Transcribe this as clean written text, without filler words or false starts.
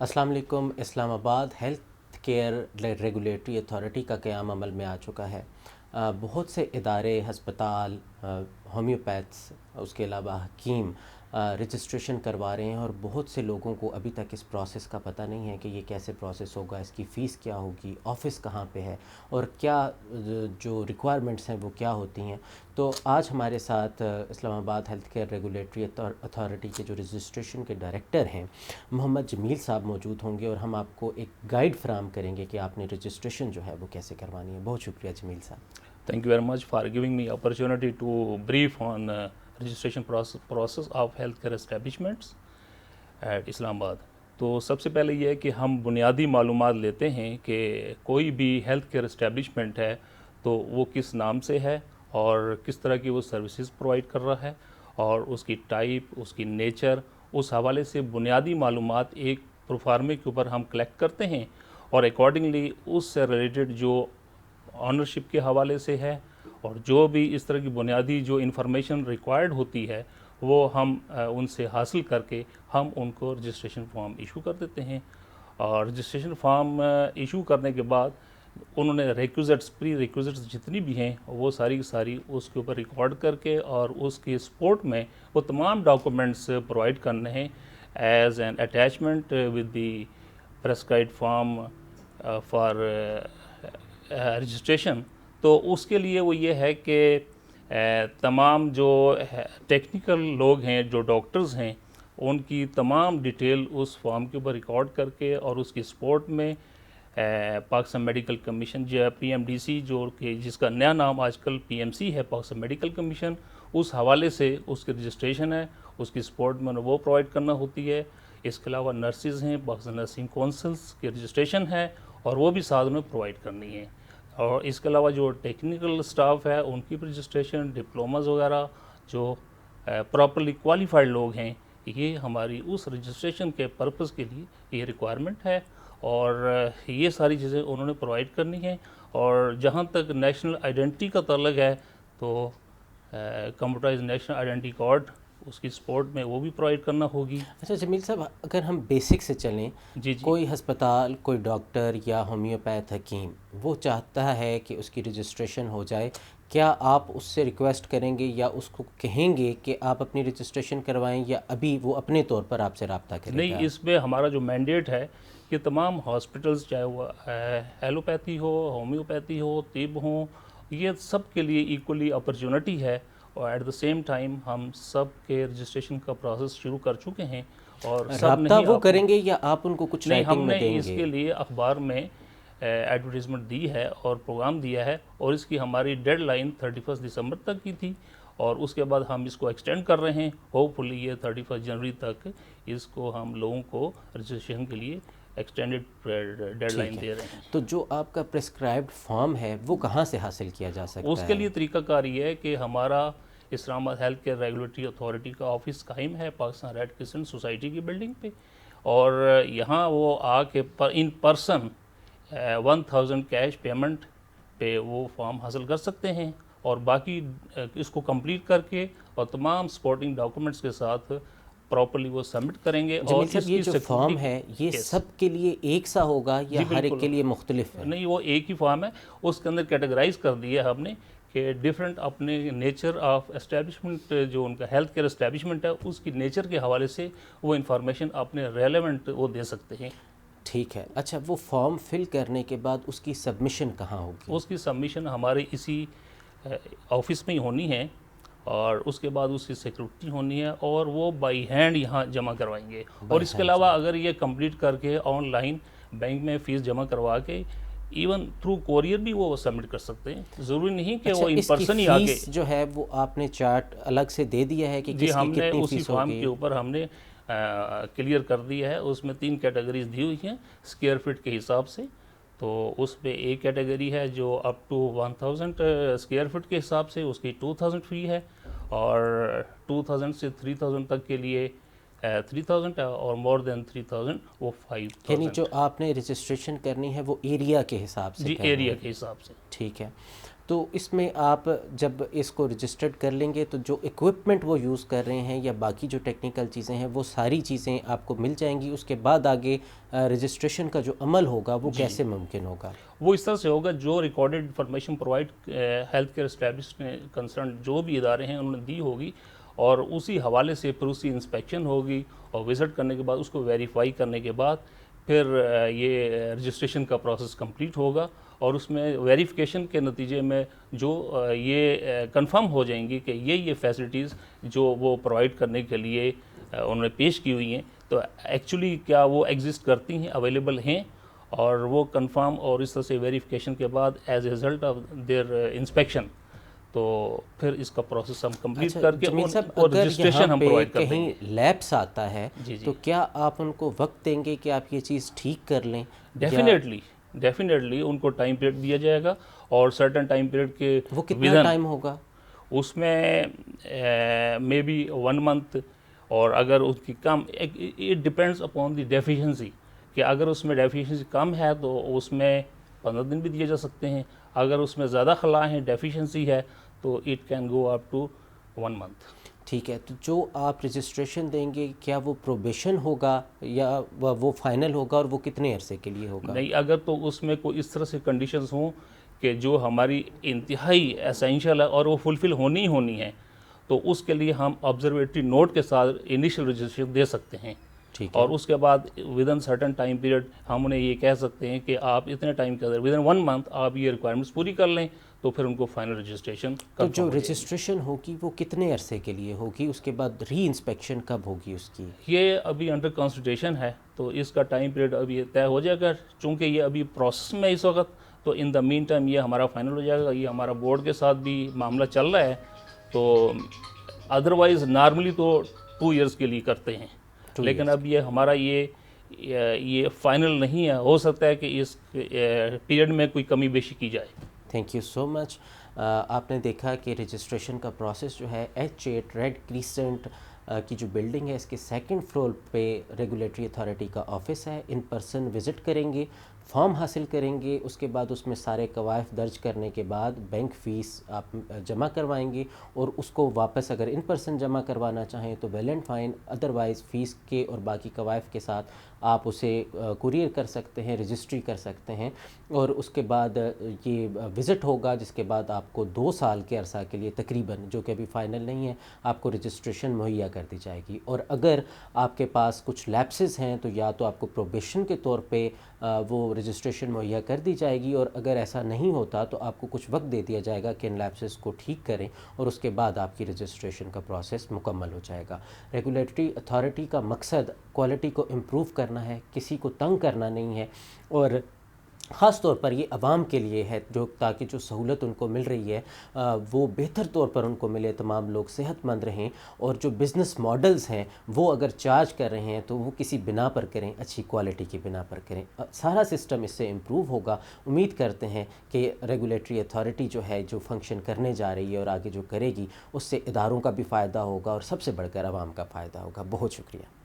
السلام علیکم. اسلام آباد ہیلتھ کیئر ریگولیٹری اتھارٹی کا قیام عمل میں آ چکا ہے. بہت سے ادارے، ہسپتال، ہومیوپیتھس، اس کے علاوہ حکیم رجسٹریشن کروا رہے ہیں، اور بہت سے لوگوں کو ابھی تک اس پروسیس کا پتہ نہیں ہے کہ یہ کیسے پروسیس ہوگا، اس کی فیس کیا ہوگی، آفس کہاں پہ ہے، اور کیا جو ریکوائرمنٹس ہیں وہ کیا ہوتی ہیں. تو آج ہمارے ساتھ اسلام آباد ہیلتھ کیئر ریگولیٹری اتھارٹی کے جو رجسٹریشن کے ڈائریکٹر ہیں محمد جمیل صاحب موجود ہوں گے، اور ہم آپ کو ایک گائیڈ فراہم کریں گے کہ آپ نے رجسٹریشن جو ہے وہ کیسے کروانی ہے. بہت شکریہ جمیل صاحب. Thank you very much for giving me opportunity to brief on registration process of healthcare establishments at Islam Abad. تو سب سے پہلے یہ ہے کہ ہم بنیادی معلومات لیتے ہیں کہ کوئی بھی ہیلتھ کیئر اسٹیبلشمنٹ ہے تو وہ کس نام سے ہے اور کس طرح کی وہ سروسز پرووائڈ کر رہا ہے، اور اس کی ٹائپ، اس کی نیچر، اس حوالے سے بنیادی معلومات ایک پروفارمے کے اوپر ہم کلیکٹ کرتے ہیں، اور اکارڈنگلی اس سے ریلیٹڈ جو آنرشپ کے حوالے سے ہے اور جو بھی اس طرح کی بنیادی جو انفارمیشن ریکوائرڈ ہوتی ہے وہ ہم ان سے حاصل کر کے ہم ان کو رجسٹریشن فارم ایشو کر دیتے ہیں. اور رجسٹریشن فارم ایشو کرنے کے بعد انہوں نے ریکوزٹس، پری ریکوزٹس جتنی بھی ہیں وہ ساری کی ساری اس کے اوپر ریکارڈ کر کے اور اس کے سپورٹ میں وہ تمام ڈاکومنٹس پرووائڈ کرنے ہیں as an attachment with the prescribed form for registration. تو اس کے لیے وہ یہ ہے کہ تمام جو ٹیکنیکل لوگ ہیں، جو ڈاکٹرز ہیں، ان کی تمام ڈیٹیل اس فارم کے اوپر ریکارڈ کر کے اور اس کی سپورٹ میں پاکستان میڈیکل کمیشن جو پی ایم ڈی سی، جو کہ جس کا نیا نام آج کل پی ایم سی ہے، پاکستان میڈیکل کمیشن، اس حوالے سے اس کی رجسٹریشن ہے، اس کی سپورٹ میں وہ پرووائڈ کرنا ہوتی ہے. اس کے علاوہ نرسز ہیں، پاکستان نرسنگ کونسلس کی رجسٹریشن ہے اور وہ بھی ساتھ میں پرووائڈ کرنی ہے. اور اس کے علاوہ جو ٹیکنیکل سٹاف ہے ان کی رجسٹریشن، ڈپلوماز وغیرہ جو پراپرلی کوالیفائڈ لوگ ہیں، یہ ہماری اس رجسٹریشن کے پرپز کے لیے یہ ریکوائرمنٹ ہے، اور یہ ساری چیزیں انہوں نے پرووائڈ کرنی ہیں. اور جہاں تک نیشنل آئیڈینٹی کا تعلق ہے تو کمپیوٹرائز نیشنل آئیڈینٹی کارڈ، اس کی سپورٹ میں وہ بھی پرووائڈ کرنا ہوگی. اچھا جمیل صاحب، اگر ہم بیسک سے چلیں، جی کوئی ہسپتال، کوئی ڈاکٹر یا ہومیوپیتھ حکیم وہ چاہتا ہے کہ اس کی رجسٹریشن ہو جائے، کیا آپ اس سے ریکویسٹ کریں گے یا اس کو کہیں گے کہ آپ اپنی رجسٹریشن کروائیں، یا ابھی وہ اپنے طور پر آپ سے رابطہ کرے گا؟ نہیں، اس میں ہمارا جو مینڈیٹ ہے کہ تمام ہاسپٹلز، چاہے وہ ایلوپیتھی ہو، ہومیوپیتھی ہو، طب ہوں، یہ سب کے لیے ایکولی اپرچونٹی ہے، اور ایٹ دا سیم ٹائم ہم سب کے رجسٹریشن کا پروسیس شروع کر چکے ہیں. اور سب رابطہ نہیں، وہ کریں گے یا آپ ان کو کچھ نہیں، ہم رائٹنگ میں نے دیں اس گے؟ کے لیے اخبار میں ایڈورٹیزمنٹ دی ہے اور پروگرام دیا ہے، اور اس کی ہماری ڈیڈ لائن 31 دسمبر تک کی تھی، اور اس کے بعد ہم اس کو ایکسٹینڈ کر رہے ہیں. ہوپ فلی یہ 31 جنوری تک اس کو ہم لوگوں کو رجسٹریشن کے لیے ایکسٹینڈڈ ڈیڈ لائن دے رہے ہیں. تو جو آپ کا پرسکرائبڈ فارم ہے وہ کہاں سے حاصل کیا جا سکتا ہے؟ اس کے لیے طریقہ کار یہ ہے کہ ہمارا اسلام آباد ہیلتھ کیئر ریگولیٹری اتھارٹی کا آفس قائم ہے پاکستان ریڈ کرسنٹ سوسائٹی کی بلڈنگ پہ، اور یہاں وہ آ کے ان پرسن 1000 کیش پیمنٹ پہ وہ فارم حاصل کر سکتے ہیں، اور باقی اس کو کمپلیٹ کر کے اور تمام سپورٹنگ ڈاکومنٹس کے ساتھ پراپرلی وہ سبمٹ کریں گے. اور جمیل صاحب، یہ جو فارم ہے یہ سب کے لیے ایک سا ہوگا یا ہر ایک کے لیے مختلف ہے؟ نہیں، وہ ایک ہی فارم ہے. اس کے اندر کیٹیگرائز کر دیا ہے ہم نے کہ ڈفرینٹ اپنے نیچر آف اسٹیبلشمنٹ، جو ان کا ہیلتھ کیئر اسٹیبلشمنٹ ہے اس کی نیچر کے حوالے سے وہ انفارمیشن اپنے ریلیونٹ وہ دے سکتے ہیں. ٹھیک ہے. اچھا، وہ فارم فل کرنے کے بعد اس کی سبمیشن کہاں ہوگی؟ اس کی سبمیشن ہمارے اسی آفس میں ہی ہونی ہے، اور اس کے بعد اس کی سیکورٹی ہونی ہے، اور وہ بائی ہینڈ یہاں جمع کروائیں گے. اور اس کے علاوہ اگر یہ کمپلیٹ کر کے آن لائن بینک میں فیس جمع کروا کے ایون تھرو کوریئر بھی وہ سبمٹ کر سکتے ہیں. ضروری نہیں کہ وہ ان پرسن ہی آ کے. جو ہے وہ آپ نے چارٹ الگ سے دے دیا ہے کہ جی، کس ہم کی نے کتنی اسی فیس فارم ہوگی؟ کے اوپر ہم نے کلیئر کر دیا ہے. اس میں 3 کیٹیگریز دی ہوئی ہیں اسکوائر فٹ کے حساب سے. تو اس میں ایک کیٹیگری ہے جو اپ ٹو 1000 اسکوائر فٹ کے حساب سے اس کی 2000 فی ہے، اور 2000 سے 3000 تک کے لیے 3000 اور مور دین 3000 وہ 5000. یعنی جو آپ نے رجسٹریشن کرنی ہے وہ ایریا کے حساب سے جی کرنی ایریا ہے. کے حساب سے. ٹھیک ہے. تو اس میں آپ جب اس کو رجسٹرڈ کر لیں گے تو جو اکوپمنٹ وہ یوز کر رہے ہیں یا باقی جو ٹیکنیکل چیزیں ہیں وہ ساری چیزیں آپ کو مل جائیں گی. اس کے بعد آگے رجسٹریشن کا جو عمل ہوگا وہ کیسے ممکن ہوگا؟ وہ اس طرح سے ہوگا جو recorded information provide health care establishment concern جو بھی ادارے ہیں انہوں نے دی ہوگی اور اسی حوالے سے پھر اس کی انسپیکشن ہوگی اور وزٹ کرنے کے بعد اس کو ویریفائی کرنے کے بعد پھر یہ رجسٹریشن کا پروسیس کمپلیٹ ہوگا اور اس میں ویریفیکیشن کے نتیجے میں جو یہ کنفرم ہو جائیں گی کہ یہ فیسلٹیز جو وہ پرووائڈ کرنے کے لیے انہوں نے پیش کی ہوئی ہیں تو ایکچولی کیا وہ ایگزسٹ کرتی ہیں، اویلیبل ہیں، اور وہ کنفرم اور اس طرح سے ویریفیکیشن کے بعد as a result of their inspection تو پھر اس کا پروسیس ہم کمپلیٹ کر کے رجسٹریشن ہم پرووائڈ کر دیں گے. کہیں لیپس آتا ہے تو کیا آپ ان کو وقت دیں گے کہ آپ یہ چیز ٹھیک کر لیں؟ ڈیفینیٹلی ان کو ٹائم پیریڈ دیا جائے گا اور سرٹن ٹائم پیریڈ کے وہ کتنا ٹائم ہوگا؟ اس میں مے بی 1 month اور اگر اس کی come it depends upon the deficiency کہ اگر اس میں ڈیفیشنسی کم ہے تو اس میں 15 دن بھی دیے جا سکتے ہیں، اگر اس میں زیادہ خلا ہیں ڈیفیشنسی ہے تو it can go up to 1 month. ٹھیک ہے. تو جو آپ رجسٹریشن دیں گے کیا وہ پروبیشن ہوگا یا وہ فائنل ہوگا اور وہ کتنے عرصے کے لیے ہوگا؟ نہیں، اگر تو اس میں کوئی اس طرح سے کنڈیشنز ہوں کہ جو ہماری انتہائی اسینشیل ہے اور وہ فلفل ہونی ہے تو اس کے لیے ہم آبزرویٹری نوٹ کے ساتھ انیشیل رجسٹریشن دے سکتے ہیں. اور اس کے بعد ودن سرٹن ٹائم پیریڈ ہم انہیں یہ کہہ سکتے ہیں کہ آپ اتنے ٹائم کے اندر ودن 1 month آپ یہ ریکوائرمنٹس پوری کر لیں تو پھر ان کو فائنل رجسٹریشن. تو جو رجسٹریشن ہوگی وہ کتنے عرصے کے لیے ہوگی؟ اس کے بعد ری انسپیکشن کب ہوگی اس کی؟ یہ ابھی انڈر کنسلٹیشن ہے تو اس کا ٹائم پیریڈ ابھی طے ہو جائے گا چونکہ یہ ابھی پروسیس میں اس وقت. تو ان دا مین ٹائم یہ ہمارا فائنل ہو جائے گا. یہ ہمارا بورڈ کے ساتھ بھی معاملہ چل رہا ہے تو ادروائز نارملی تو 2 years کے لیے کرتے ہیں لیکن اب یہ ہمارا یہ فائنل نہیں ہے، ہو سکتا ہے کہ اس پیریڈ میں کوئی کمی بیشی کی جائے. تھینک یو سو مچ. آپ نے دیکھا کہ رجسٹریشن کا پروسیس جو ہے H8 ریڈ کریسنٹ کی جو بلڈنگ ہے اس کے 2nd فلور پہ ریگولیٹری اتھارٹی کا آفس ہے. ان پرسن وزٹ کریں گے، فارم حاصل کریں گے، اس کے بعد اس میں سارے قوائف درج کرنے کے بعد بینک فیس آپ جمع کروائیں گے اور اس کو واپس اگر ان پرسن جمع کروانا چاہیں تو well and fine, otherwise fees کے اور باقی قوائف کے ساتھ آپ اسے کوریئر کر سکتے ہیں، رجسٹری کر سکتے ہیں. اور اس کے بعد یہ وزٹ ہوگا جس کے بعد آپ کو 2 سال کے عرصہ کے لیے تقریباً، جو کہ ابھی فائنل نہیں ہے، آپ کو رجسٹریشن مہیا کر دی جائے گی. اور اگر آپ کے پاس کچھ لیپسز ہیں تو یا تو آپ کو پروبیشن کے طور پہ وہ رجسٹریشن مہیا کر دی جائے گی اور اگر ایسا نہیں ہوتا تو آپ کو کچھ وقت دے دیا جائے گا کہ ان لیپسز کو ٹھیک کریں اور اس کے بعد آپ کی رجسٹریشن کا پروسیس مکمل ہو جائے گا. ریگولیٹری اتھارٹی کا مقصد کوالٹی کو امپروو کرنا ہے، کسی کو تنگ کرنا نہیں ہے اور خاص طور پر یہ عوام کے لیے ہے جو تاکہ جو سہولت ان کو مل رہی ہے وہ بہتر طور پر ان کو ملے، تمام لوگ صحت مند رہیں اور جو بزنس ماڈلز ہیں وہ اگر چارج کر رہے ہیں تو وہ کسی بنا پر کریں، اچھی کوالٹی کی بنا پر کریں. سارا سسٹم اس سے امپروو ہوگا. امید کرتے ہیں کہ ریگولیٹری اتھارٹی جو ہے جو فنکشن کرنے جا رہی ہے اور آگے جو کرے گی اس سے اداروں کا بھی فائدہ ہوگا اور سب سے بڑھ کر عوام کا فائدہ ہوگا. بہت شکریہ.